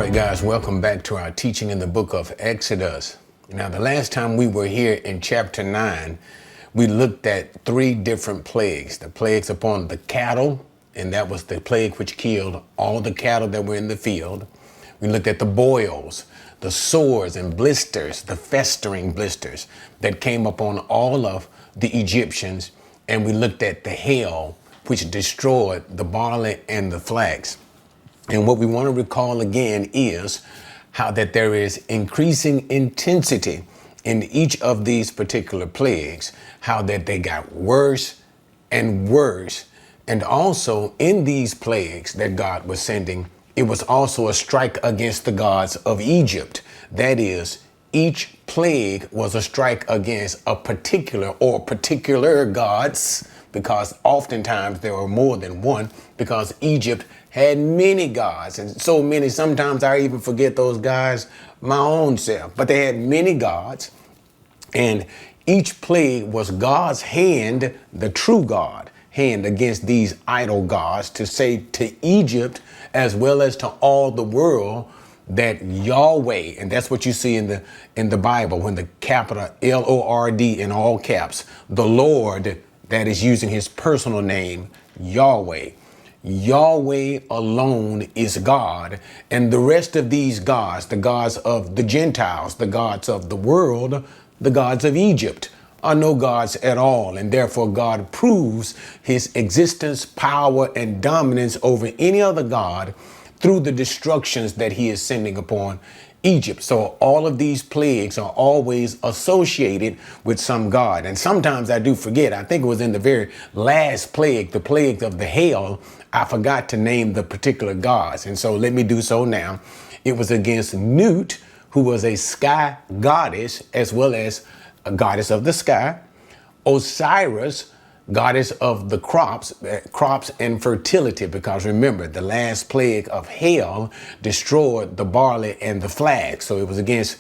Hey guys, welcome back to our teaching in the book of Exodus. Now, the last time we were here in chapter 9, we looked at 3 different plagues. The plagues upon the cattle, and that was the plague which killed all the cattle that were in the field. We looked at the boils, the sores and blisters, the festering blisters that came upon all of the Egyptians. And we looked at the hail, which destroyed the barley and the flax. And what we want to recall again is how that there is increasing intensity in each of these particular plagues, how that they got worse and worse. And also in these plagues that God was sending, it was also a strike against the gods of Egypt. That is, each plague was a strike against a particular or particular gods, because oftentimes there were more than one, because Egypt had many gods, and so many, sometimes I even forget those guys my own self, but they had many gods, and each plague was God's hand, the true God, hand against these idol gods, to say to Egypt as well as to all the world that Yahweh, and that's what you see in the Bible, when the capital Lord in all caps, the Lord, that is using his personal name, Yahweh. Yahweh alone is God, and the rest of these gods, the gods of the Gentiles, the gods of the world, the gods of Egypt, are no gods at all. And therefore God proves his existence, power, and dominance over any other god through the destructions that he is sending upon Egypt. So all of these plagues are always associated with some god. And sometimes I do forget. I think it was in the very last plague, the plague of the hail, I forgot to name the particular gods. And so let me do so now. It was against Nut, who was a sky goddess, as well as a goddess of the sky. Osiris, goddess of the crops and fertility, because remember, the last plague of hail destroyed the barley and the flax. So it was against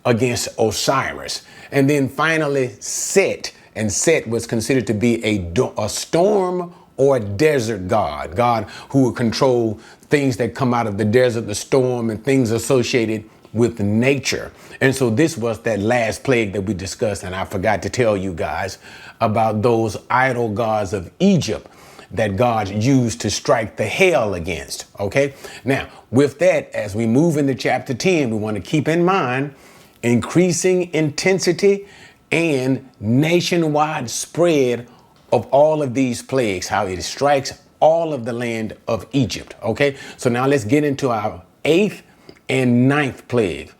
against Osiris. And then finally Set, and Set was considered to be a storm or a desert god, God who would control things that come out of the desert, the storm, and things associated with nature. And so this was that last plague that we discussed, and I forgot to tell you guys about those idol gods of Egypt that God used to strike the hail against. Okay, now with that, as we move into chapter 10, we want to keep in mind increasing intensity and nationwide spread of all of these plagues, how it strikes all of the land of Egypt. Okay, so now let's get into our 8th and 9th plague.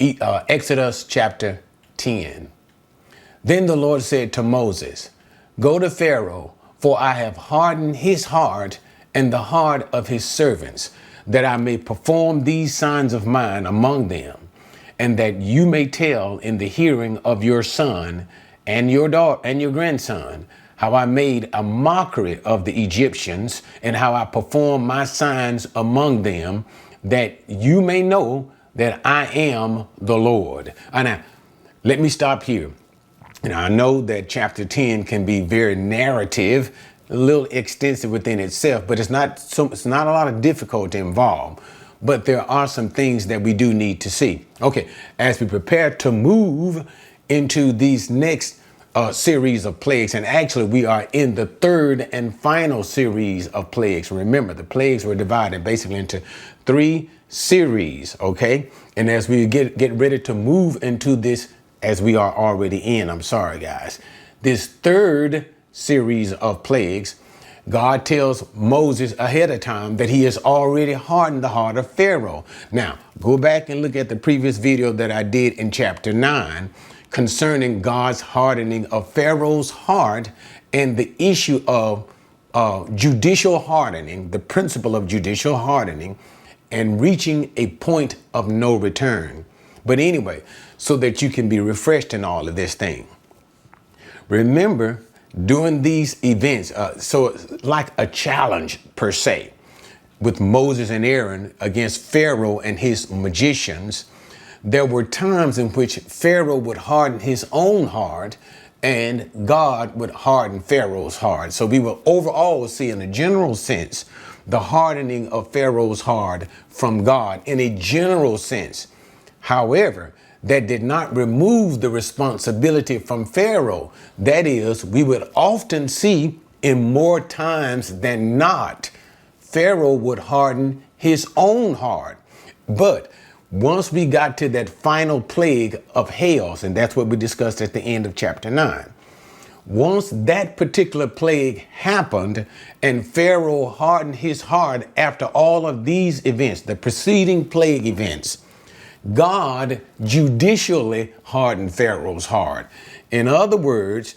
Exodus chapter 10. Then the Lord said to Moses, "Go to Pharaoh, for I have hardened his heart and the heart of his servants, that I may perform these signs of mine among them, and that you may tell in the hearing of your son and your daughter and your grandson how I made a mockery of the Egyptians, and how I performed my signs among them, that you may know that I am the Lord." Now, let me stop here. Now, I know that chapter 10 can be very narrative, a little extensive within itself, but it's not a lot of difficulty involved. But there are some things that we do need to see. Okay, as we prepare to move into these next series of plagues, and actually we are in the 3rd and final series of plagues. Remember, the plagues were divided basically into 3 series, okay? And as we get ready to move into this, as we are already in, I'm sorry guys, this 3rd series of plagues, God tells Moses ahead of time that he has already hardened the heart of Pharaoh. Now, go back and look at the previous video that I did in chapter 9 concerning God's hardening of Pharaoh's heart and the issue of judicial hardening, the principle of judicial hardening, and reaching a point of no return. But anyway, so that you can be refreshed in all of this thing. Remember, during these events, so it's like a challenge per se, with Moses and Aaron against Pharaoh and his magicians, there were times in which Pharaoh would harden his own heart and God would harden Pharaoh's heart. So we will overall see, in a general sense, the hardening of Pharaoh's heart from God in a general sense. However, that did not remove the responsibility from Pharaoh. That is, we would often see in more times than not, Pharaoh would harden his own heart. But once we got to that final plague of hails, and that's what we discussed at the end of chapter 9, once that particular plague happened and Pharaoh hardened his heart after all of these events, the preceding plague events, God judicially hardened Pharaoh's heart. In other words,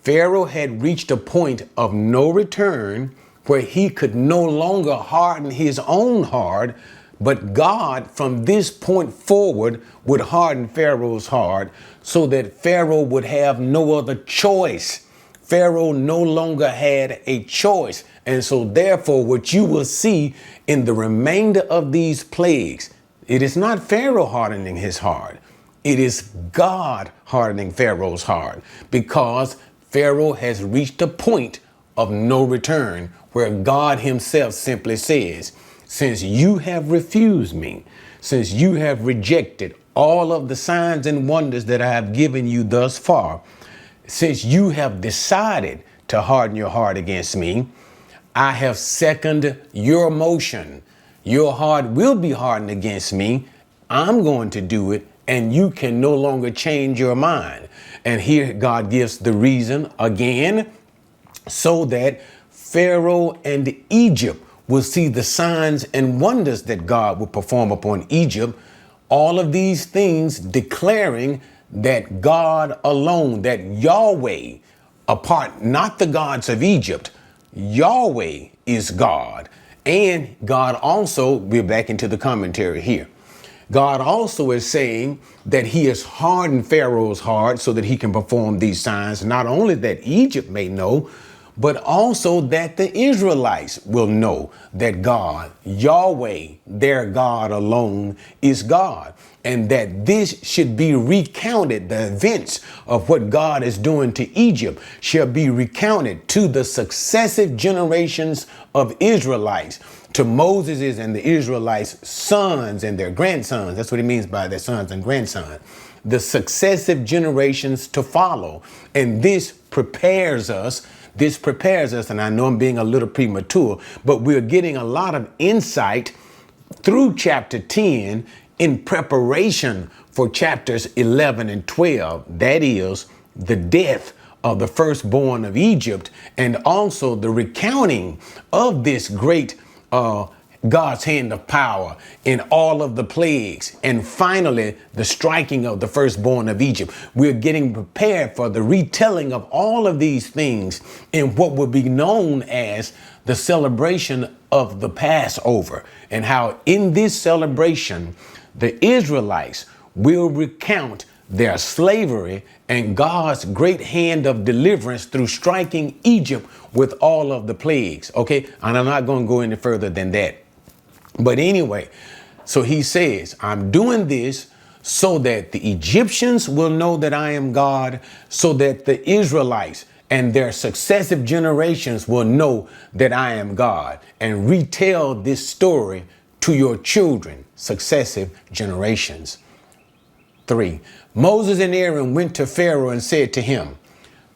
Pharaoh had reached a point of no return where he could no longer harden his own heart, but God from this point forward would harden Pharaoh's heart so that Pharaoh would have no other choice. Pharaoh no longer had a choice. And so therefore, what you will see in the remainder of these plagues, it is not Pharaoh hardening his heart. It is God hardening Pharaoh's heart, because Pharaoh has reached a point of no return where God himself simply says, since you have refused me, since you have rejected all of the signs and wonders that I have given you thus far, since you have decided to harden your heart against me, I have seconded your motion. Your heart will be hardened against me. I'm going to do it, and you can no longer change your mind. And here God gives the reason again, so that Pharaoh and Egypt will see the signs and wonders that God will perform upon Egypt. All of these things declaring that God alone, that Yahweh, apart, not the gods of Egypt, Yahweh is God. And God also, we're back into the commentary here. God also is saying that he has hardened Pharaoh's heart so that he can perform these signs, not only that Egypt may know, but also that the Israelites will know that God, Yahweh, their God alone, is God. And that this should be recounted, the events of what God is doing to Egypt shall be recounted to the successive generations of Israelites, to Moses' and the Israelites' sons and their grandsons. That's what he means by their sons and grandsons. The successive generations to follow. And this prepares us, and I know I'm being a little premature, but we're getting a lot of insight through chapter 10 in preparation for chapters 11 and 12. That is the death of the firstborn of Egypt, and also the recounting of this great God's hand of power in all of the plagues, and finally the striking of the firstborn of Egypt. We're getting prepared for the retelling of all of these things in what will be known as the celebration of the Passover, and how in this celebration the Israelites will recount their slavery and God's great hand of deliverance through striking Egypt with all of the plagues. Okay, and I'm not going to go any further than that. But anyway, so he says, I'm doing this so that the Egyptians will know that I am God, so that the Israelites and their successive generations will know that I am God, and retell this story to your children, successive generations. 3. Moses and Aaron went to Pharaoh and said to him,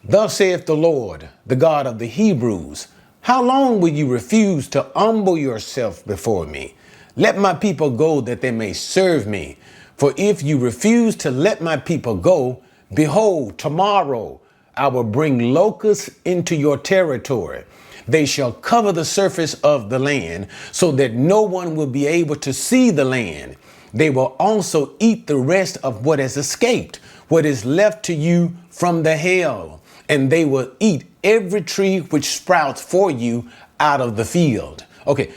Thus saith the Lord, the God of the Hebrews, how long will you refuse to humble yourself before me? Let my people go that they may serve me. For if you refuse to let my people go, behold, tomorrow I will bring locusts into your territory. They shall cover the surface of the land so that no one will be able to see the land. They will also eat the rest of what has escaped, what is left to you from the hail. And they will eat every tree which sprouts for you out of the field. Okay,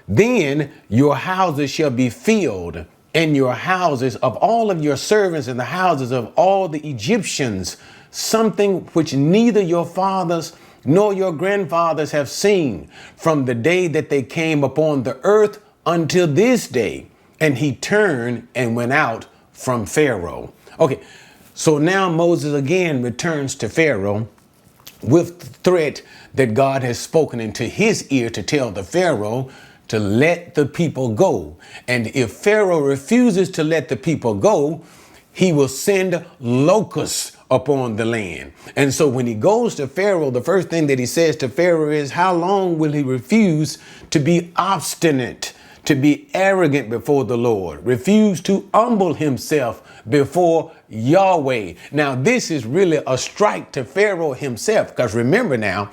then your houses shall be filled, and your houses of all of your servants, and the houses of all the Egyptians, something which neither your fathers nor your grandfathers have seen from the day that they came upon the earth until this day. And he turned and went out from Pharaoh. Okay, so now Moses again returns to Pharaoh with the threat that God has spoken into his ear to tell the Pharaoh to let the people go. And if Pharaoh refuses to let the people go, he will send locusts upon the land. And so when he goes to Pharaoh, the first thing that he says to Pharaoh is, how long will he refuse to be obstinate, to be arrogant before the Lord, refuse to humble himself before Yahweh? Now, this is really a strike to Pharaoh himself, because remember now,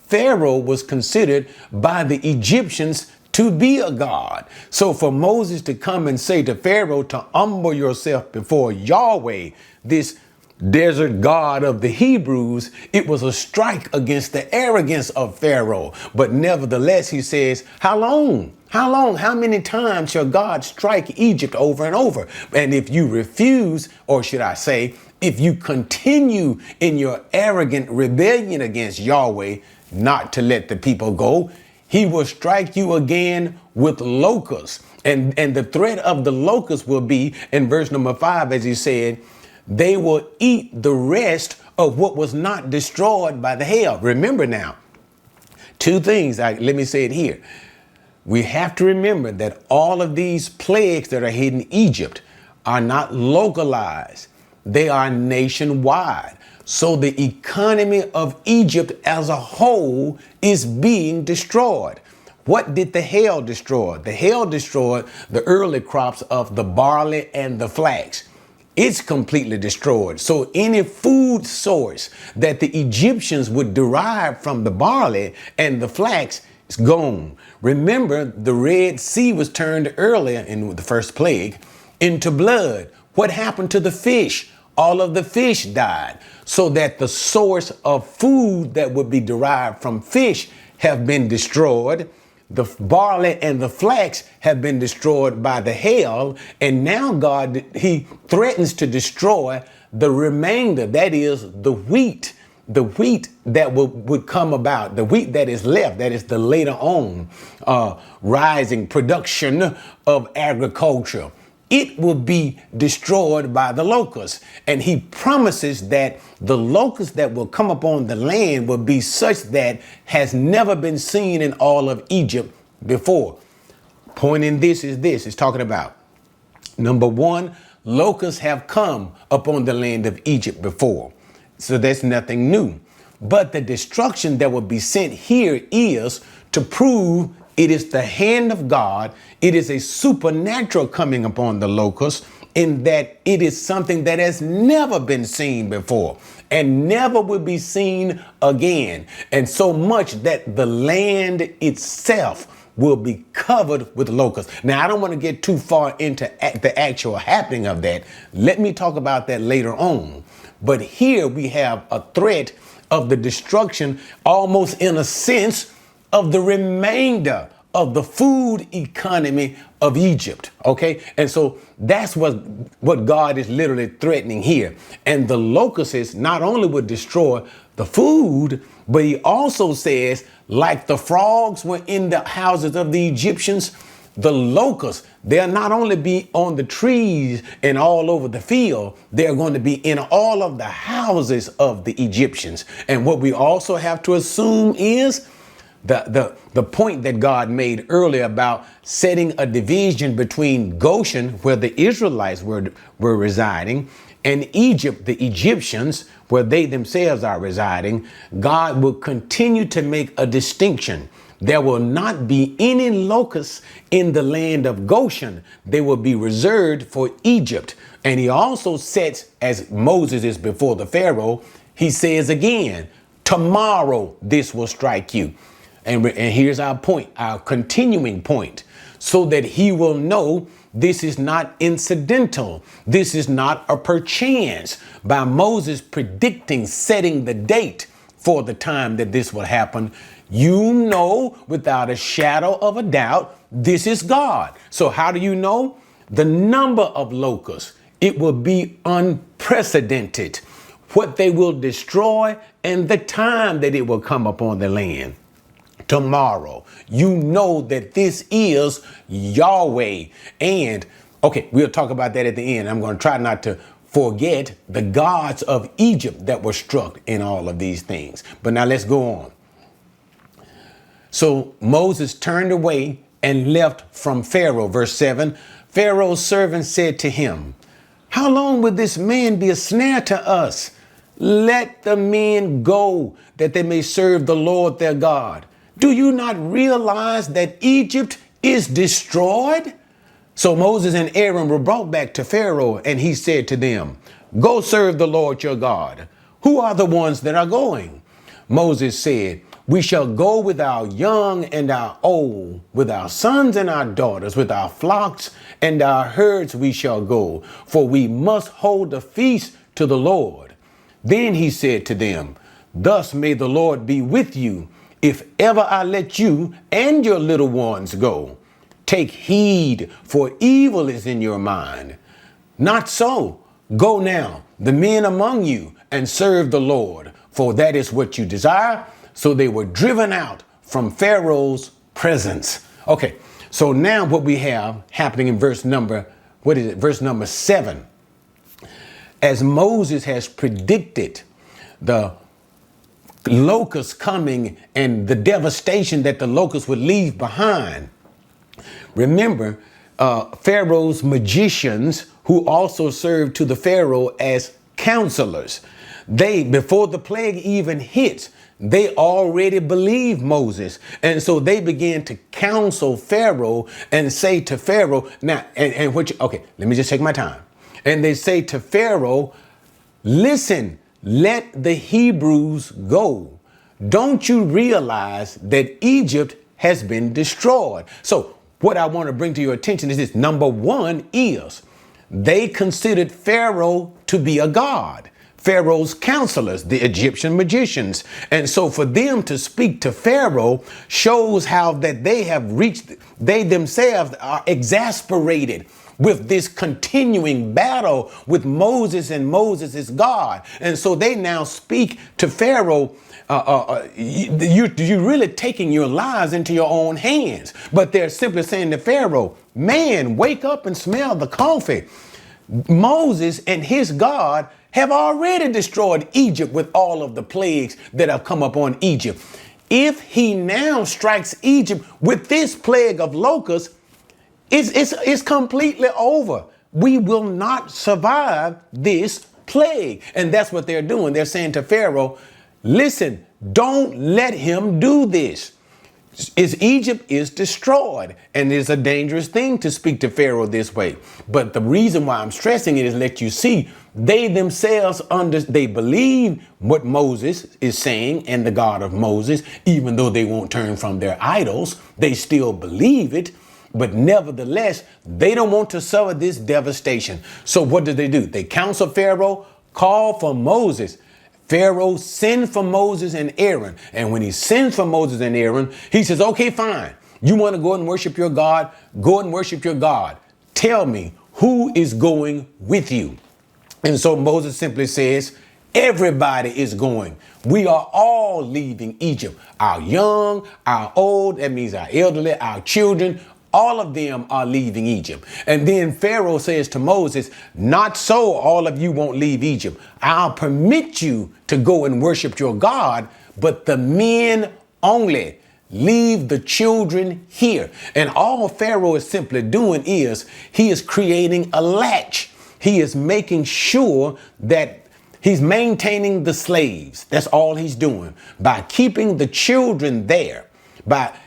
Pharaoh was considered by the Egyptians to be a god. So for Moses to come and say to Pharaoh to humble yourself before Yahweh, this desert god of the Hebrews, it was a strike against the arrogance of Pharaoh. But nevertheless, he says, how long? How long? How many times shall God strike Egypt over and over? And if you refuse, or should I say, if you continue in your arrogant rebellion against Yahweh, not to let the people go, he will strike you again with locusts. And the threat of the locusts will be, in verse number 5, as he said, they will eat the rest of what was not destroyed by the hail. Remember now, two things. Let me say it here. We have to remember that all of these plagues that are hitting Egypt are not localized. They are nationwide. So the economy of Egypt as a whole is being destroyed. What did the hail destroy? The hail destroyed the early crops of the barley and the flax. It's completely destroyed. So any food source that the Egyptians would derive from the barley and the flax is gone. Remember, the Red Sea was turned earlier in the first plague into blood. What happened to the fish? All of the fish died, so that the source of food that would be derived from fish have been destroyed. The barley and the flax have been destroyed by the hail. And now God, he threatens to destroy the remainder. That is the wheat that would come about, the wheat that is left, that is the later on rising production of agriculture. It will be destroyed by the locusts. And he promises that the locusts that will come upon the land will be such that has never been seen in all of Egypt before. Point in this is this. It's talking about, number one, locusts have come upon the land of Egypt before. So that's nothing new. But the destruction that will be sent here is to prove it is the hand of God. It is a supernatural coming upon the locusts, in that it is something that has never been seen before and never will be seen again. And so much that the land itself will be covered with locusts. Now, I don't want to get too far into the actual happening of that. Let me talk about that later on. But here we have a threat of the destruction, almost in a sense, of the remainder of the food economy of Egypt. Okay. And so that's what God is literally threatening here. And the locusts not only would destroy the food, but he also says, like the frogs were in the houses of the Egyptians, the locusts, they'll not only be on the trees and all over the field, they're going to be in all of the houses of the Egyptians. And what we also have to assume is the point that God made earlier about setting a division between Goshen, where the Israelites were residing, and Egypt, the Egyptians, where they themselves are residing. God will continue to make a distinction. There will not be any locusts in the land of Goshen. They will be reserved for Egypt. And he also sets, as Moses is before the Pharaoh, he says again, tomorrow this will strike you. And here's our point, our continuing point, so that he will know this is not incidental. This is not a perchance by Moses predicting, setting the date for the time that this will happen. You know, without a shadow of a doubt, this is God. So how do you know? The number of locusts, it will be unprecedented. What they will destroy and the time that it will come upon the land. Tomorrow, you know that this is Yahweh. And okay, we'll talk about that at the end. I'm going to try not to forget the gods of Egypt that were struck in all of these things. But now let's go on. So Moses turned away and left from Pharaoh. Verse 7, Pharaoh's servant said to him, how long will this man be a snare to us? Let the men go, that they may serve the Lord their God. Do you not realize that Egypt is destroyed? So Moses and Aaron were brought back to Pharaoh, and he said to them, go serve the Lord your God. Who are the ones that are going? Moses said, we shall go with our young and our old, with our sons and our daughters, with our flocks and our herds we shall go, for we must hold a feast to the Lord. Then he said to them, thus may the Lord be with you, if ever I let you and your little ones go. Take heed, for evil is in your mind. Not so. Go now, the men among you, and serve the Lord, for that is what you desire. So they were driven out from Pharaoh's presence. Okay, so now what we have happening in verse number 7. As Moses has predicted the locusts coming and the devastation that the locusts would leave behind. Remember, Pharaoh's magicians, who also served to the Pharaoh as counselors, they, before the plague even hits, they already believed Moses. And so they began to counsel Pharaoh and say to Pharaoh, now, okay, let me just take my time. And they say to Pharaoh, listen, let the Hebrews go. Don't you realize that Egypt has been destroyed? So what I want to bring to your attention is this. Number one is they considered Pharaoh to be a god. Pharaoh's counselors, the Egyptian magicians. And so for them to speak to Pharaoh shows how that they themselves are exasperated with this continuing battle with Moses and Moses' God. And so they now speak to Pharaoh, you're really taking your lives into your own hands. But they're simply saying to Pharaoh, man, wake up and smell the coffee. Moses and his God have already destroyed Egypt with all of the plagues that have come upon Egypt. If he now strikes Egypt with this plague of locusts, it's completely over. We will not survive this plague. And that's what they're doing. They're saying to Pharaoh, listen, don't let him do this. Egypt is destroyed, and it's a dangerous thing to speak to Pharaoh this way. But the reason why I'm stressing it is let you see they themselves they believe what Moses is saying and the God of Moses, even though they won't turn from their idols, they still believe it. But nevertheless, they don't want to suffer this devastation. So what do? They counsel Pharaoh, call for Moses. Pharaoh sends for Moses and Aaron. And when he sends for Moses and Aaron, he says, okay, fine. You want to go and worship your God? Go and worship your God. Tell me, who is going with you? And so Moses simply says, everybody is going. We are all leaving Egypt. Our young, our old, that means our elderly, our children, all of them are leaving Egypt. And then Pharaoh says to Moses, not so, all of you won't leave Egypt. I'll permit you to go and worship your God, but the men only. Leave the children here. And all Pharaoh is simply doing is he is creating a latch. He is making sure that he's maintaining the slaves. That's all he's doing. By keeping the children there,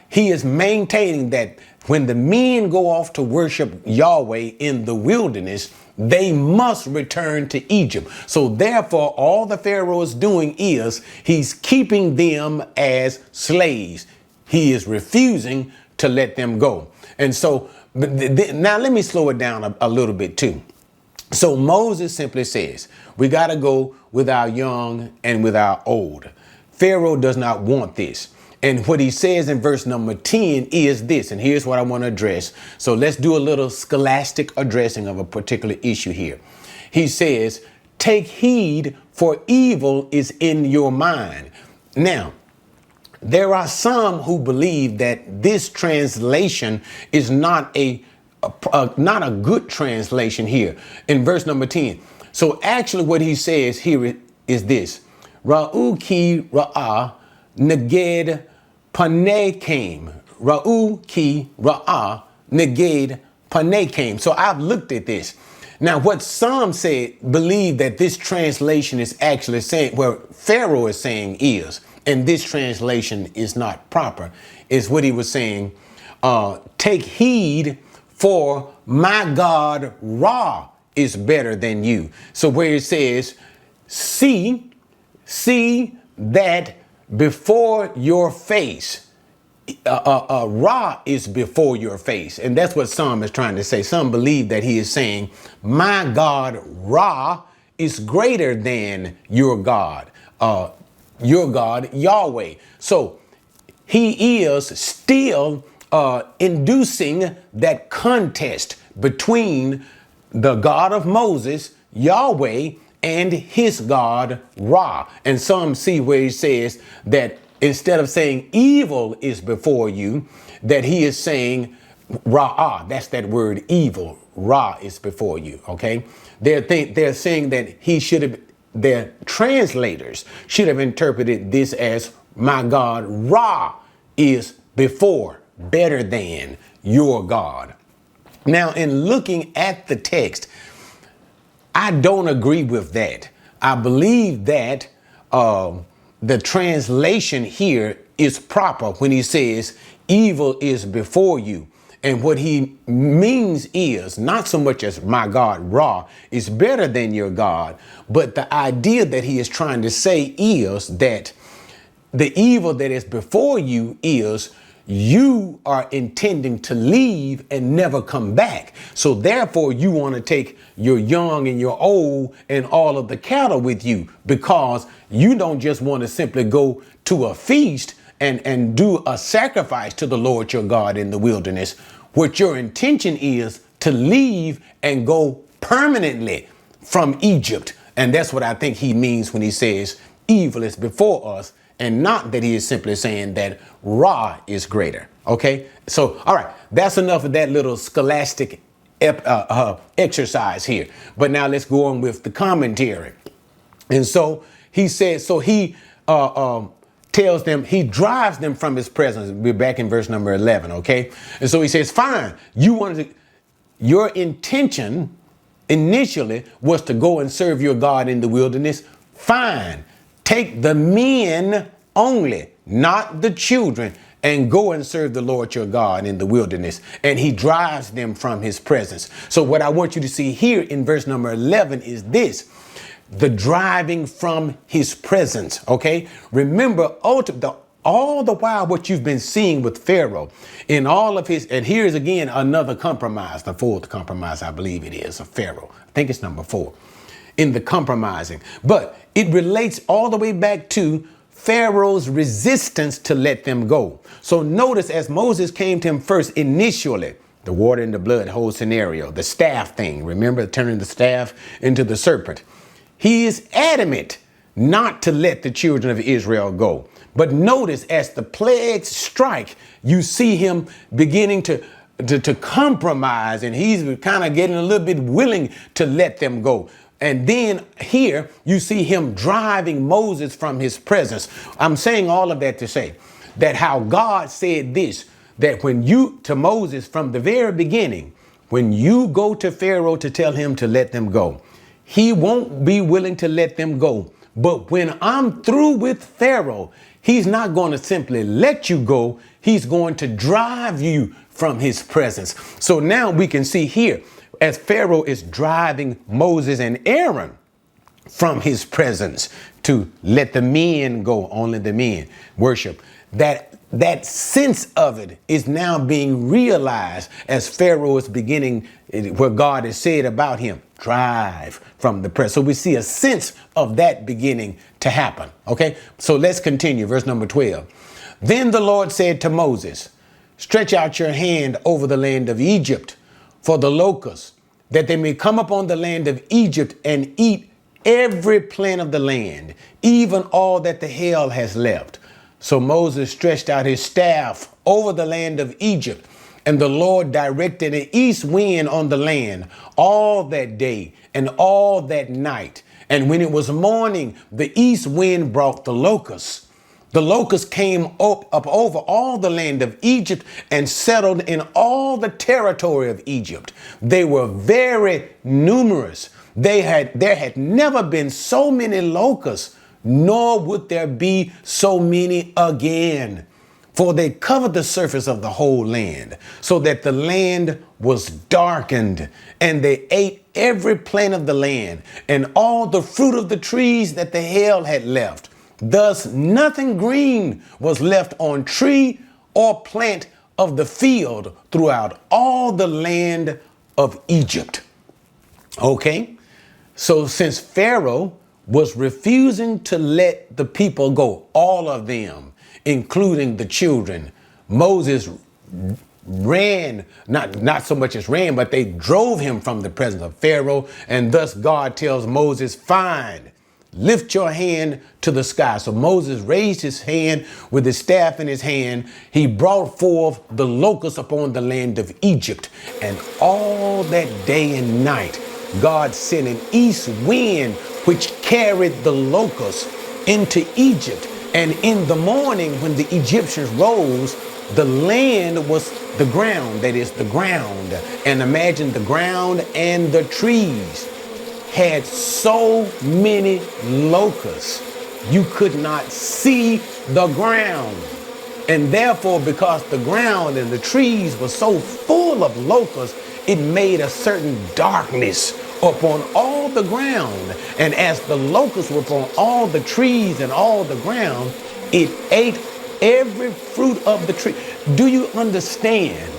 he is maintaining that when the men go off to worship Yahweh in the wilderness, they must return to Egypt. So therefore, all the Pharaoh is doing is he's keeping them as slaves. He is refusing to let them go. And so now let me slow it down a little bit too. So Moses simply says, we got to go with our young and with our old. Pharaoh does not want this. And what he says in verse number 10 is this, and here's what I want to address. So let's do a little scholastic addressing of a particular issue here. He says, take heed, for evil is in your mind. Now, there are some who believe that this translation is not a good translation here. In verse number 10, So actually what he says here is this. Ra'u ki ra'a neged panekim. Ra'u ki ra'a neged panekim. So I've looked at this. Now what some believe that this translation is actually saying, where Pharaoh is saying is, and this translation is not proper, is what he was saying, take heed, for my God Ra is better than you. So where it says, see that before your face, Ra is before your face. And that's what some is trying to say. Some believe that he is saying, my God Ra is greater than your God Yahweh. So he is still inducing that contest between the God of Moses, Yahweh, and his God, Ra. And some see where he says that instead of saying evil is before you, that he is saying Ra'ah. That's that word evil. Ra is before you. Okay. They're saying that their translators should have interpreted this as my God Ra is before, better than your God. Now, in looking at the text, I don't agree with that. I believe that the translation here is proper when he says evil is before you. And what he means is not so much as my God Ra is better than your God, but the idea that he is trying to say is that the evil that is before you is you are intending to leave and never come back. So therefore you want to take your young and your old and all of the cattle with you, because you don't just want to simply go to a feast and do a sacrifice to the Lord your God in the wilderness. What your intention is to leave and go permanently from Egypt. And that's what I think he means when he says evil is before us, and not that he is simply saying that Ra is greater. Okay, so all right, that's enough of that little scholastic exercise here. But now let's go on with the commentary. And so he says, so he tells them, he drives them from his presence. We're back in verse number 11. Okay, and so he says, fine, your intention initially was to go and serve your God in the wilderness. Fine. Take the men only, not the children, and go and serve the Lord your God in the wilderness. And he drives them from his presence. So what I want you to see here in verse number 11 is this: the driving from his presence. Okay. Remember, all the while what you've been seeing with Pharaoh in all of his, and here's again another compromise, the fourth compromise, I believe it is, of Pharaoh. I think it's number 4 in the compromising. But it relates all the way back to Pharaoh's resistance to let them go. So notice, as Moses came to him first initially, the water and the blood whole scenario, the staff thing, remember turning the staff into the serpent. He is adamant not to let the children of Israel go. But notice, as the plagues strike, you see him beginning to compromise, and he's kind of getting a little bit willing to let them go. And then here you see him driving Moses from his presence. I'm saying all of that to say that how God said this, that when you, to Moses from the very beginning, when you go to Pharaoh to tell him to let them go, he won't be willing to let them go. But when I'm through with Pharaoh, he's not going to simply let you go. He's going to drive you from his presence. So now we can see here, as Pharaoh is driving Moses and Aaron from his presence to let the men go, only the men worship, that sense of it is now being realized as Pharaoh is beginning where God has said about him, drive from the presence. So we see a sense of that beginning to happen. Okay, so let's continue. Verse number 12. Then the Lord said to Moses, stretch out your hand over the land of Egypt for the locusts, that they may come upon the land of Egypt and eat every plant of the land, even all that the hail has left. So Moses stretched out his staff over the land of Egypt, and the Lord directed an east wind on the land all that day, and all that night. And when it was morning, the east wind brought the locusts. The locusts came up over all the land of Egypt and settled in all the territory of Egypt. They were very numerous. There had never been so many locusts, nor would there be so many again. For they covered the surface of the whole land, so that the land was darkened, and they ate every plant of the land, and all the fruit of the trees that the hail had left. Thus nothing green was left on tree or plant of the field throughout all the land of Egypt. Okay, so since Pharaoh was refusing to let the people go, all of them, including the children, Moses ran, not so much as ran, but they drove him from the presence of Pharaoh. And thus God tells Moses, fine, lift your hand to the sky. So Moses raised his hand with his staff in his hand. He brought forth the locusts upon the land of Egypt. And all that day and night, God sent an east wind, which carried the locusts into Egypt. And in the morning, when the Egyptians rose, the land was the ground, that is the ground. And imagine the ground and the trees had so many locusts, you could not see the ground. And therefore, because the ground and the trees were so full of locusts, it made a certain darkness upon all the ground. And as the locusts were upon all the trees and all the ground, it ate every fruit of the tree. Do you understand?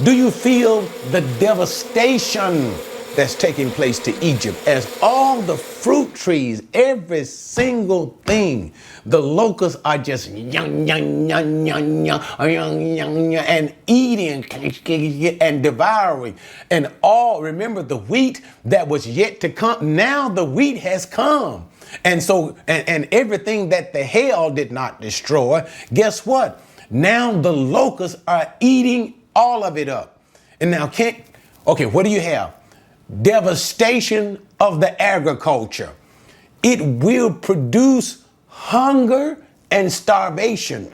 Do you feel the devastation that's taking place to Egypt as all the fruit trees, every single thing, the locusts are just and eating and devouring, and all, remember the wheat that was yet to come, now the wheat has come. And so, and everything that the hail did not destroy, guess what? Now the locusts are eating all of it up. And now okay, what do you have? Devastation of the agriculture. It will produce hunger and starvation.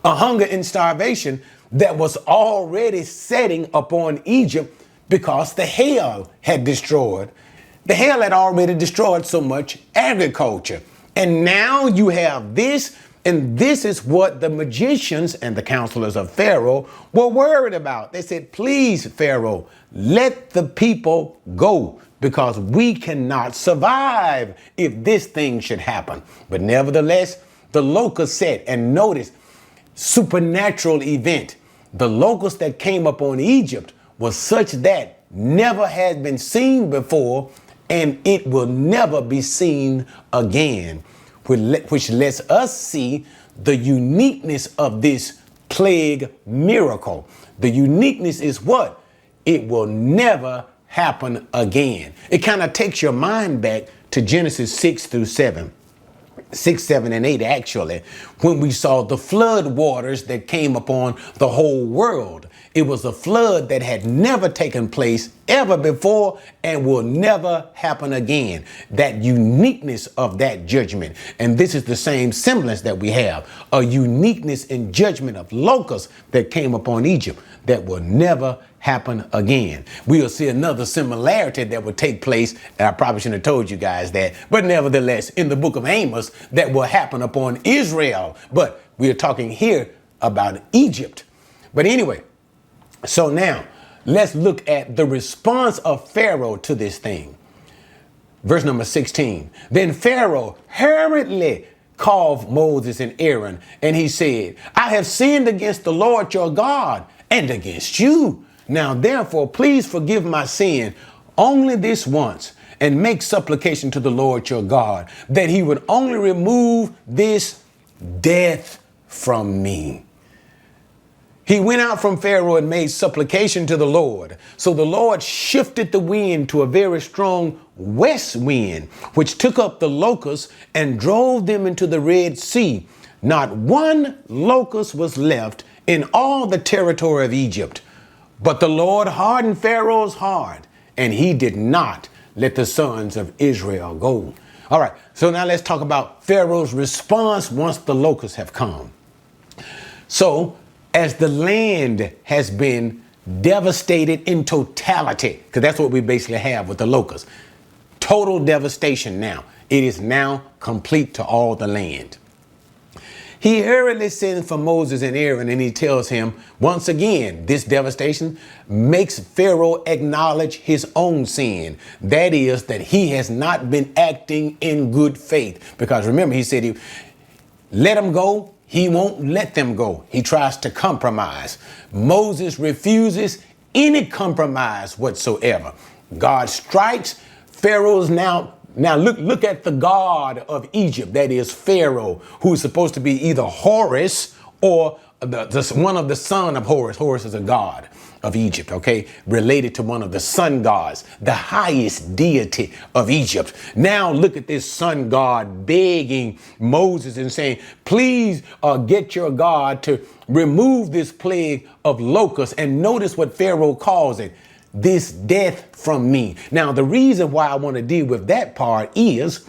A hunger and starvation that was already setting upon Egypt because the hail had destroyed. The hail had already destroyed so much agriculture. And now you have this, and this is what the magicians and the counselors of Pharaoh were worried about. They said, please, Pharaoh, let the people go, because we cannot survive if this thing should happen. But nevertheless, the locusts said, and notice, supernatural event. The locust that came upon Egypt was such that never had been seen before, and it will never be seen again, which lets us see the uniqueness of this plague miracle. The uniqueness is what? It will never happen again. It kind of takes your mind back to Genesis 6 through 7. 6, 7, and 8, actually, when we saw the flood waters that came upon the whole world. It was a flood that had never taken place ever before and will never happen again. That uniqueness of that judgment. And this is the same semblance that we have. A uniqueness in judgment of locusts that came upon Egypt that will never happen again. We'll see another similarity that will take place, and I probably shouldn't have told you guys that, but nevertheless, in the book of Amos, that will happen upon Israel. But we are talking here about Egypt. But anyway, so now let's look at the response of Pharaoh to this thing. Verse number 16. Then Pharaoh hurriedly called Moses and Aaron, and he said, I have sinned against the Lord your God and against you. Now, therefore, please forgive my sin only this once, and make supplication to the Lord your God that he would only remove this death from me. He went out from Pharaoh and made supplication to the Lord. So the Lord shifted the wind to a very strong west wind, which took up the locusts and drove them into the Red Sea. Not one locust was left in all the territory of Egypt. But the Lord hardened Pharaoh's heart, and he did not let the sons of Israel go. All right, so now let's talk about Pharaoh's response once the locusts have come. So as the land has been devastated in totality, because that's what we basically have with the locusts, total devastation now. It is now complete to all the land. He hurriedly sends for Moses and Aaron, and he tells him, once again, this devastation makes Pharaoh acknowledge his own sin. That is, that he has not been acting in good faith. Because remember, he said, let them go. He won't let them go. He tries to compromise. Moses refuses any compromise whatsoever. God strikes. Pharaoh's now look at the god of Egypt, that is Pharaoh, who is supposed to be either Horus or one of the son of Horus. Horus is a god of Egypt, okay, related to one of the sun gods, the highest deity of Egypt. Now look at this sun god begging Moses and saying, please get your God to remove this plague of locusts. And notice what Pharaoh calls it. This death from me. Now, the reason why I want to deal with that part is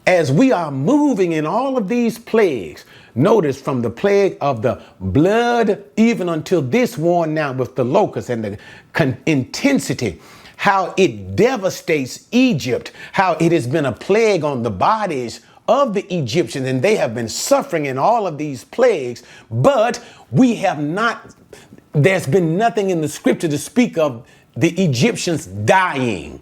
as we are moving in all of these plagues, notice from the plague of the blood, even until this one now with the locusts and the intensity, how it devastates Egypt, how it has been a plague on the bodies of the Egyptians, and they have been suffering in all of these plagues, but there's been nothing in the scripture to speak of the Egyptians dying.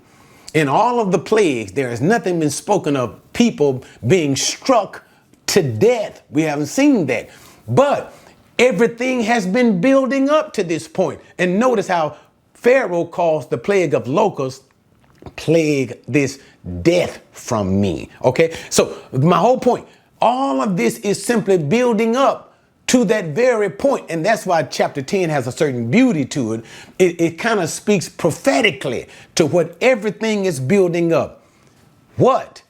In all of the plagues, there has nothing been spoken of people being struck to death. We haven't seen that. But everything has been building up to this point. And notice how Pharaoh calls the plague of locusts plague, this death from me. Okay, so my whole point, all of this is simply building up to that very point. And that's why chapter 10 has a certain beauty to it. It kind of speaks prophetically to what everything is building up. What?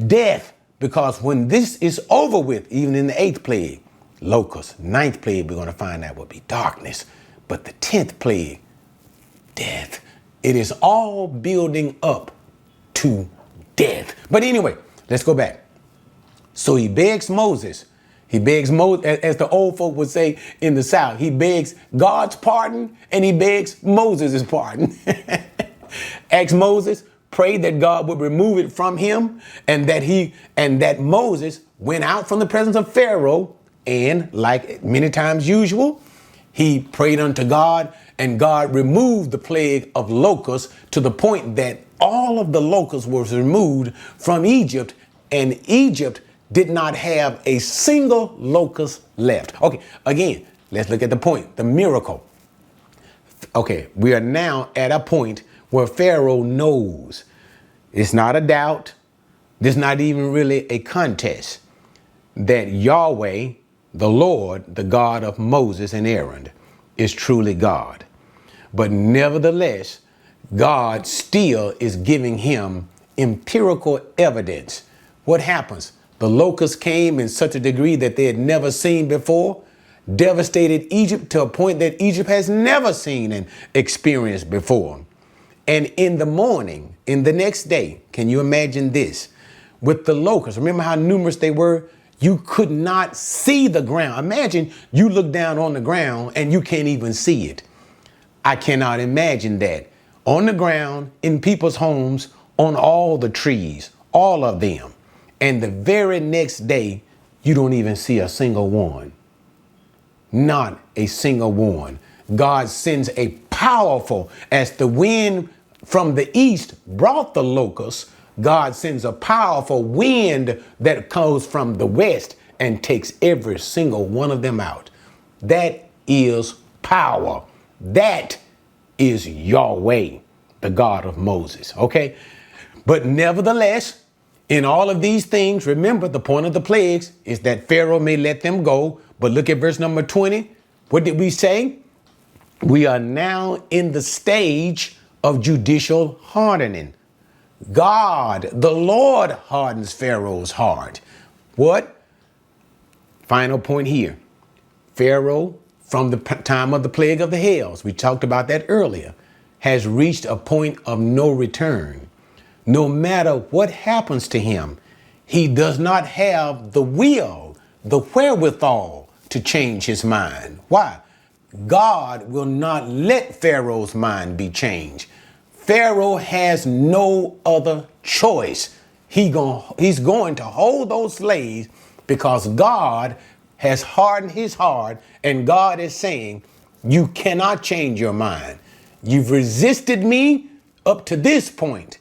Death. Because when this is over with, even in the 8th plague, locusts, 9th plague, we're going to find out will be darkness. But the 10th plague, death. It is all building up to death. But anyway, let's go back. So he begs Moses. He begs Moses, as the old folk would say in the South, he begs God's pardon and he begs Moses' pardon. Asks Moses, pray that God would remove it from him, and that Moses went out from the presence of Pharaoh, and like many times usual, he prayed unto God, and God removed the plague of locusts to the point that all of the locusts was removed from Egypt, and Egypt did not have a single locust left. Okay, again, let's look at the point, the miracle. Okay, we are now at a point where Pharaoh knows. It's not a doubt. There's not even really a contest that Yahweh, the Lord, the God of Moses and Aaron, is truly God. But nevertheless, God still is giving him empirical evidence. What happens? The locusts came in such a degree that they had never seen before, devastated Egypt to a point that Egypt has never seen and experienced before. And in the morning, in the next day, can you imagine this? With the locusts, remember how numerous they were? You could not see the ground. Imagine you look down on the ground and you can't even see it. I cannot imagine that. On the ground, in people's homes, on all the trees, all of them. And the very next day, you don't even see a single one. Not a single one. God sends a powerful, as the wind from the east brought the locusts, God sends a powerful wind that comes from the west and takes every single one of them out. That is power. That is Yahweh, the God of Moses. Okay. But nevertheless, in all of these things, remember the point of the plagues is that Pharaoh may let them go. But look at verse number 20. What did we say? We are now in the stage of judicial hardening. God, the Lord, hardens Pharaoh's heart. What? Final point here. Pharaoh, from the time of the plague of the hails, we talked about that earlier, has reached a point of no return. No matter what happens to him, he does not have the will, the wherewithal to change his mind. Why? God will not let Pharaoh's mind be changed. Pharaoh has no other choice. He's going to hold those slaves because God has hardened his heart, and God is saying, you cannot change your mind. You've resisted me up to this point.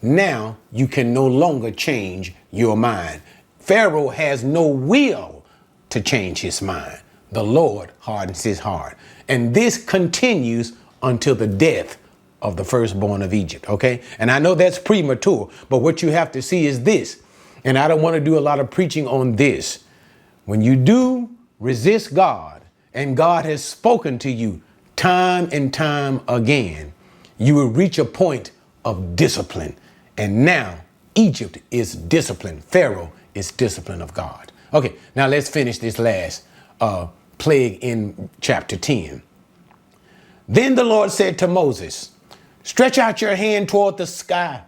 Now you can no longer change your mind. Pharaoh has no will to change his mind. The Lord hardens his heart. And this continues until the death of the firstborn of Egypt. Okay. And I know that's premature, but what you have to see is this. And I don't want to do a lot of preaching on this. When you do resist God and God has spoken to you time and time again, you will reach a point of discipline. And now Egypt is discipline. Pharaoh is discipline of God. Okay, now let's finish this last plague in chapter 10. Then the Lord said to Moses, stretch out your hand toward the sky,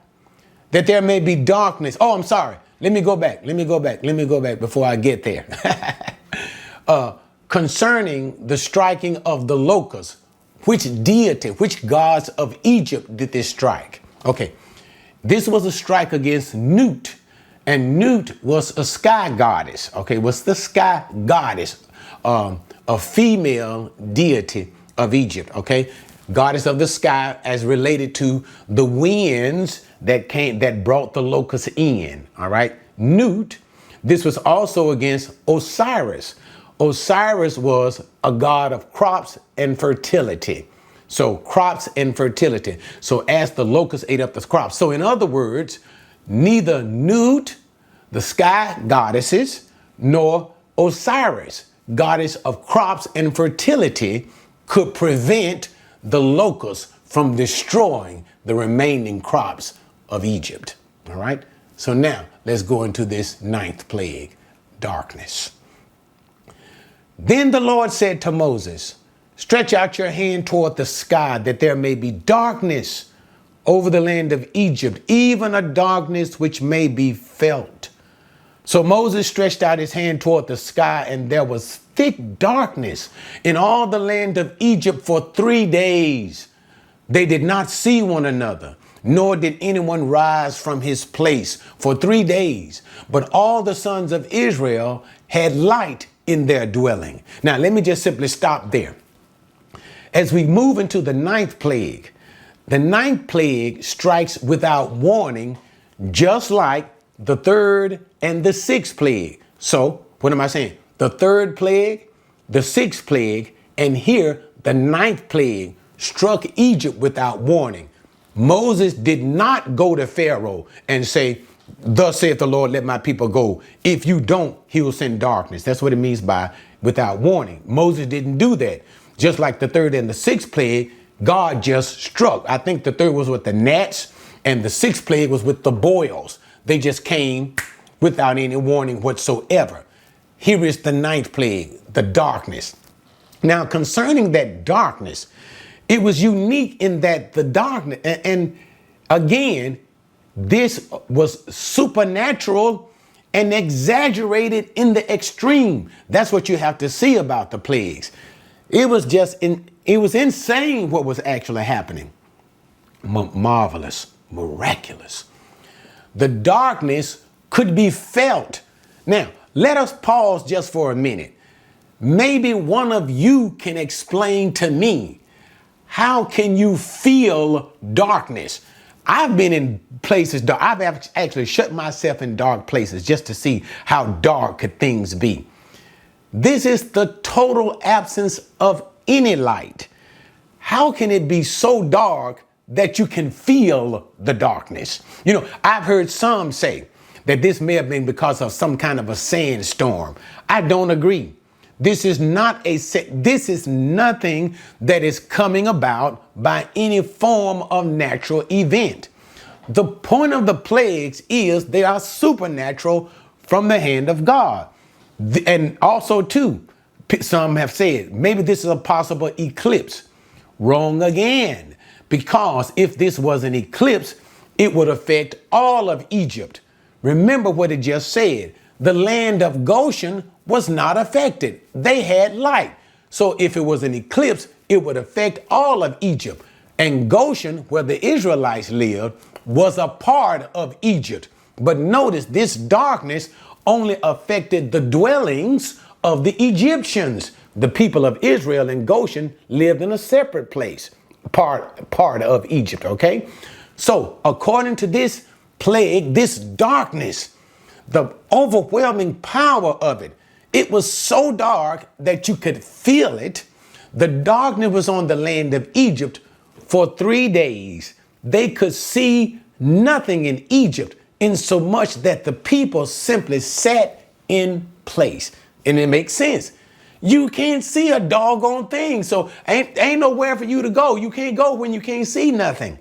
that there may be darkness. Oh, I'm sorry. Let me go back before I get there. Concerning the striking of the locusts, which deity, which gods of Egypt did this strike? Okay, this was a strike against Nut, and Nut was a sky goddess. Okay, was the sky goddess, a female deity of Egypt. Okay, goddess of the sky as related to the winds that brought the locusts in. All right, Nut. This was also against Osiris. Osiris was a god of crops and fertility. So crops and fertility. So as the locusts ate up the crops. So in other words, neither Nut, the sky goddesses, nor Osiris, goddess of crops and fertility, could prevent the locusts from destroying the remaining crops of Egypt. All right. So now let's go into this ninth plague, darkness. Then the Lord said to Moses, stretch out your hand toward the sky, that there may be darkness over the land of Egypt, even a darkness which may be felt. So Moses stretched out his hand toward the sky, and there was thick darkness in all the land of Egypt for 3 days. They did not see one another, nor did anyone rise from his place for 3 days. But all the sons of Israel had light in their dwelling. Now, let me just simply stop there. As we move into the ninth plague strikes without warning, just like the third and the sixth plague. So what am I saying? The third plague, the sixth plague, and here the ninth plague struck Egypt without warning. Moses did not go to Pharaoh and say, thus saith the Lord, let my people go. If you don't, he will send darkness. That's what it means by without warning. Moses didn't do that. Just like the third and the sixth plague, God just struck. I think the third was with the gnats and the sixth plague was with the boils. They just came without any warning whatsoever. Here is the ninth plague, the darkness. Now, concerning that darkness, it was unique in that the darkness, and again, this was supernatural and exaggerated in the extreme. That's what you have to see about the plagues. It was insane what was actually happening. Marvelous, miraculous. The darkness could be felt. Now, let us pause just for a minute. Maybe one of you can explain to me, how can you feel darkness? I've been in places, I've actually shut myself in dark places just to see how dark could things be. This is the total absence of any light. How can it be so dark that you can feel the darkness? You know, I've heard some say that this may have been because of some kind of a sandstorm. I don't agree. This is nothing that is coming about by any form of natural event. The point of the plagues is they are supernatural from the hand of God. And also too, some have said maybe this is a possible eclipse. Wrong again, because if this was an eclipse, it would affect all of Egypt. Remember what it just said. The land of Goshen was not affected. They had light. So if it was an eclipse, it would affect all of Egypt. And Goshen, where the Israelites lived, was a part of Egypt. But notice this darkness only affected the dwellings of the Egyptians. The people of Israel in Goshen lived in a separate place, part of Egypt, okay? So according to this plague, this darkness, the overwhelming power of it, it was so dark that you could feel it. The darkness was on the land of Egypt for 3 days. They could see nothing in Egypt, insomuch that the people simply sat in place. And it makes sense. You can't see a doggone thing. So ain't nowhere for you to go. You can't go when you can't see nothing.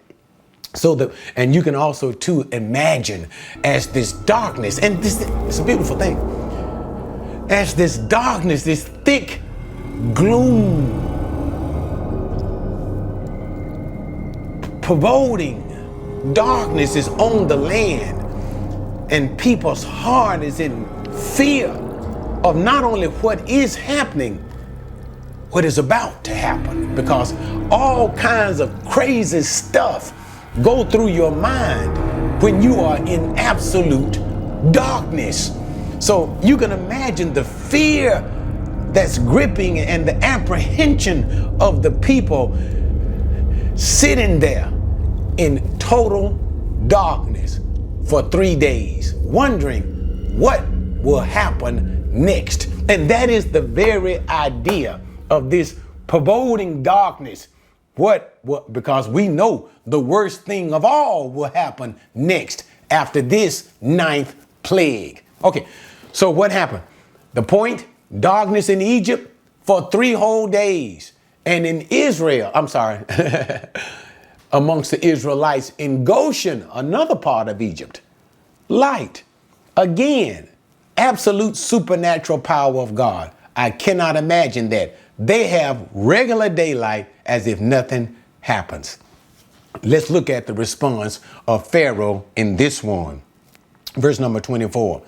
And you can also too imagine as this darkness, and this it's a beautiful thing, as this darkness, this thick gloom, pervading darkness is on the land, and people's heart is in fear of not only what is happening, what is about to happen, because all kinds of crazy stuff go through your mind when you are in absolute darkness. So you can imagine the fear that's gripping and the apprehension of the people sitting there in total darkness for 3 days, wondering what will happen next. And that is the very idea of this pervading darkness. Because we know the worst thing of all will happen next after this 9th plague. Okay, so what happened? The point, darkness in Egypt for 3 whole days. And in Israel, amongst the Israelites in Goshen, another part of Egypt, light. Again, absolute supernatural power of God. I cannot imagine that. They have regular daylight as if nothing happens. Let's look at the response of Pharaoh in this one. Verse number 24.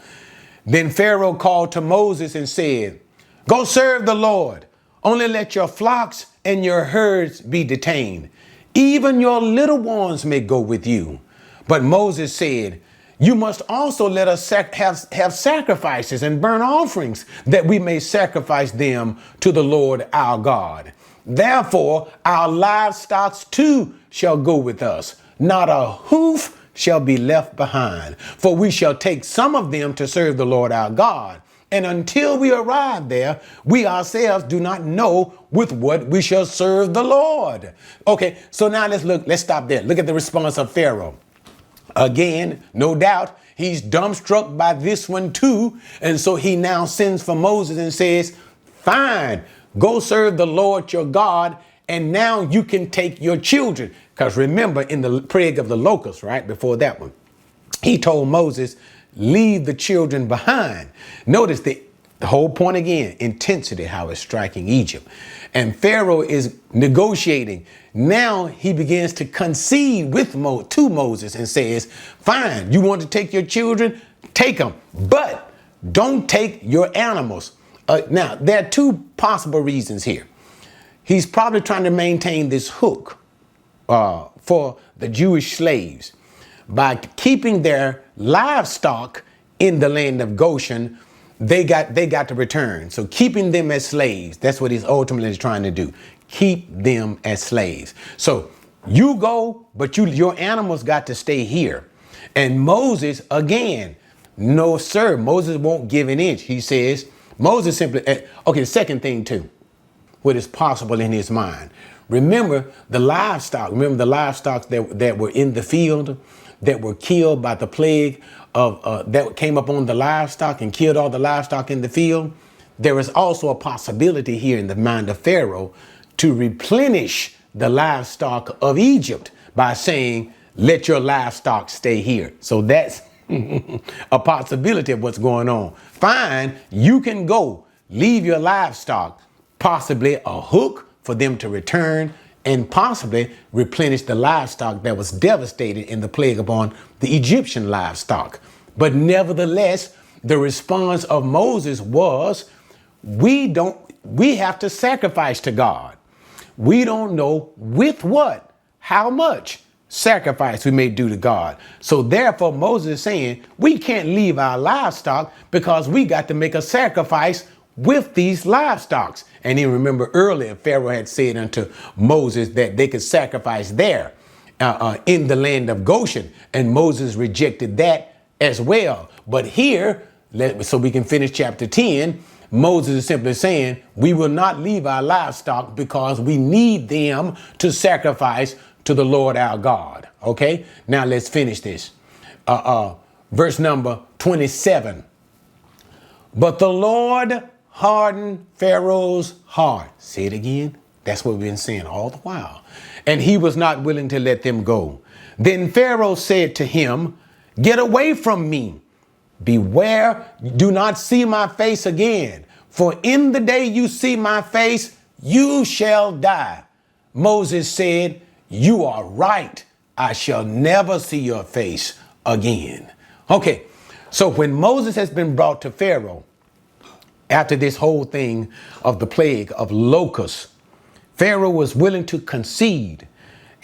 Then Pharaoh called to Moses and said, "Go serve the Lord. Only let your flocks and your herds be detained. Even your little ones may go with you." But Moses said, "You must also let us have sacrifices and burnt offerings, that we may sacrifice them to the Lord our God. Therefore, our livestock too shall go with us. Not a hoof shall be left behind, for we shall take some of them to serve the Lord our God. And until we arrive there, we ourselves do not know with what we shall serve the Lord." Okay, so now let's stop there. Look at the response of Pharaoh. Again, no doubt, he's dumbstruck by this one too. And so he now sends for Moses and says, "Fine, go serve the Lord your God. And now you can take your children." Because remember, in the plague of the locusts, right before that one, he told Moses, leave the children behind. Notice the whole point again, intensity, how it's striking Egypt. And Pharaoh is negotiating. Now he begins to concede to Moses and says, "Fine, you want to take your children? Take them, but don't take your animals." Now, there are 2 possible reasons here. He's probably trying to maintain this hook for the Jewish slaves by keeping their livestock in the land of Goshen. They got to return. So keeping them as slaves, that's what he's ultimately trying to do. Keep them as slaves. So you go, but your animals got to stay here. And Moses, again, no, sir, Moses won't give an inch. He says, Moses simply, okay, the second thing too, what is possible in his mind. Remember the livestock that were in the field, that were killed by the plague that came upon the livestock and killed all the livestock in the field. There is also a possibility here in the mind of Pharaoh to replenish the livestock of Egypt by saying, "Let your livestock stay here." So that's a possibility of what's going on. Fine, you can go, leave your livestock, possibly a hook for them to return, and possibly replenish the livestock that was devastated in the plague upon the Egyptian livestock. But nevertheless, the response of Moses was, we have to sacrifice to God. We don't know with what, how much sacrifice we may do to God. So therefore, Moses is saying we can't leave our livestock because we got to make a sacrifice with these livestock. And you remember earlier, Pharaoh had said unto Moses that they could sacrifice there in the land of Goshen. And Moses rejected that as well. But here, so we can finish chapter 10, Moses is simply saying we will not leave our livestock because we need them to sacrifice to the Lord our God. Okay, now let's finish this. Verse number 27. But the Lord hardened Pharaoh's heart. Say it again. That's what we've been saying all the while. And he was not willing to let them go. Then Pharaoh said to him, get away from me. Beware, do not see my face again. For in the day you see my face, you shall die. Moses said, you are right. I shall never see your face again. Okay, so when Moses has been brought to Pharaoh, after this whole thing of the plague of locusts, Pharaoh was willing to concede,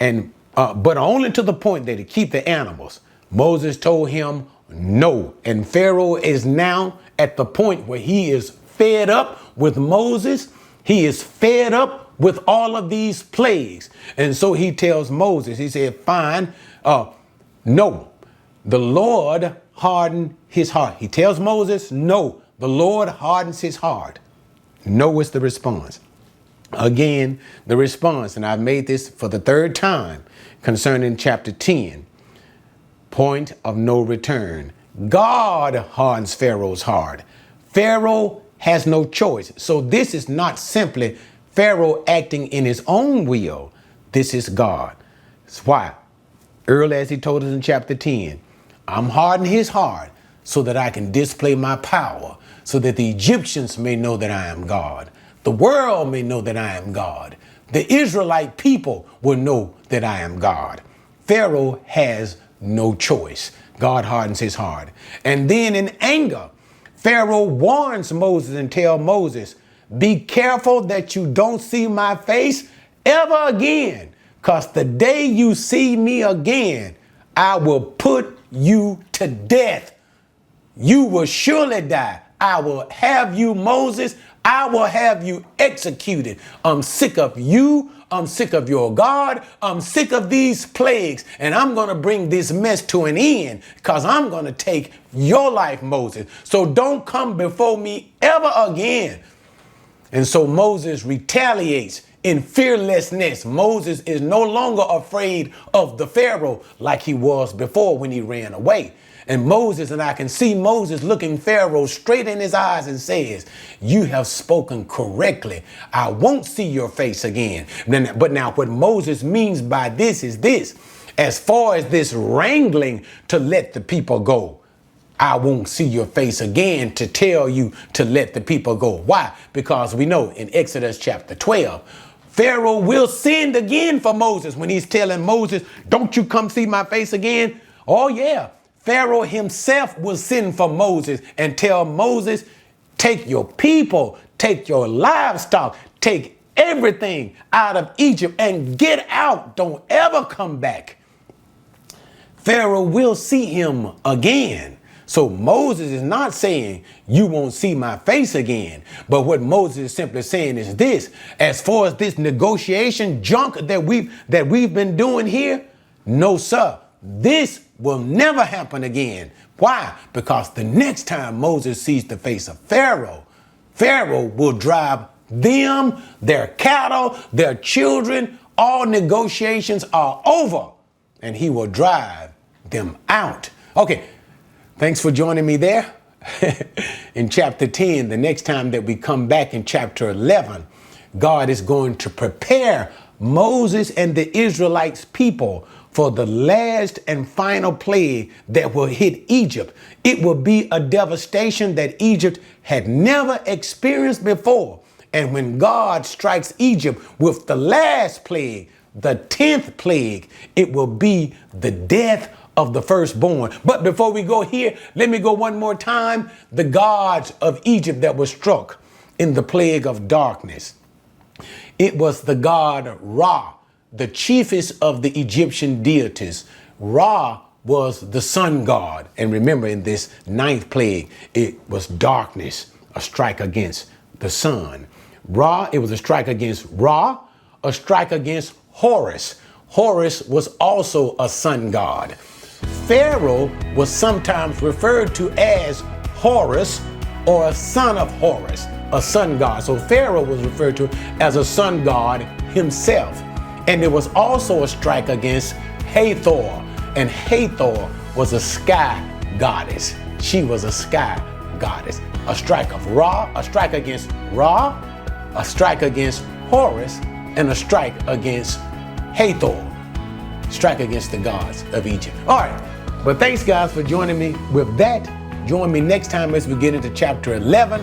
and but only to the point that he keep the animals. Moses told him no, and Pharaoh is now at the point where he is fed up with Moses. He is fed up with all of these plagues, and so he tells Moses, he said, fine, no, the Lord hardened his heart. He tells Moses, no, the Lord hardens his heart. No is the response. Again, the response, and I've made this for the third time concerning chapter 10, point of no return. God hardens Pharaoh's heart. Pharaoh has no choice. So this is not simply Pharaoh acting in his own will. This is God. That's why, early as he told us in chapter 10, I'm hardening his heart so that I can display my power, so that the Egyptians may know that I am God. The world may know that I am God. The Israelite people will know that I am God. Pharaoh has no choice. God hardens his heart. And then in anger, Pharaoh warns Moses and tells Moses, be careful that you don't see my face ever again, because the day you see me again, I will put you to death. You will surely die. I will have you, Moses. I will have you executed. I'm sick of you. I'm sick of your God. I'm sick of these plagues. And I'm going to bring this mess to an end because I'm going to take your life, Moses. So don't come before me ever again. And so Moses retaliates in fearlessness. Moses is no longer afraid of the Pharaoh like he was before when he ran away. And Moses, and I can see Moses looking Pharaoh straight in his eyes and says, you have spoken correctly. I won't see your face again. But now what Moses means by this is this: as far as this wrangling to let the people go, I won't see your face again to tell you to let the people go. Why? Because we know in Exodus chapter 12, Pharaoh will send again for Moses when he's telling Moses, don't you come see my face again? Oh, yeah. Pharaoh himself will send for Moses and tell Moses, take your people, take your livestock, take everything out of Egypt and get out. Don't ever come back. Pharaoh will see him again. So Moses is not saying you won't see my face again. But what Moses is simply saying is this: as far as this negotiation junk that we've been doing here, no, sir, this will never happen again. Why? Because the next time Moses sees the face of Pharaoh, Pharaoh will drive them, their cattle, their children. All negotiations are over, and he will drive them out. Okay. Thanks for joining me there in chapter 10. The next time that we come back in chapter 11, God is going to prepare Moses and the Israelites people for the last and final plague that will hit Egypt. It will be a devastation that Egypt had never experienced before. And when God strikes Egypt with the last plague, the 10th plague, it will be the death of the firstborn. But before we go here, let me go one more time. The gods of Egypt that were struck in the plague of darkness. It was the god Ra, the chiefest of the Egyptian deities. Ra was the sun god. And remember, in this 9th plague, it was darkness, a strike against the sun. Ra, it was a strike against Ra, a strike against Horus. Horus was also a sun god. Pharaoh was sometimes referred to as Horus or a son of Horus, a sun god. So Pharaoh was referred to as a sun god himself. And there was also a strike against Hathor. And Hathor was a sky goddess. She was a sky goddess. A strike of Ra, a strike against Ra, a strike against Horus, and a strike against Hathor. Strike against the gods of Egypt. All right. But thanks, guys, for joining me with that. Join me next time as we get into chapter 11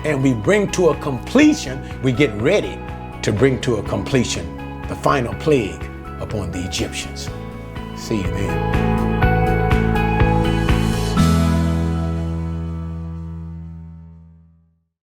and we bring to a completion, we get ready to bring to a completion the final plague upon the Egyptians. See you then.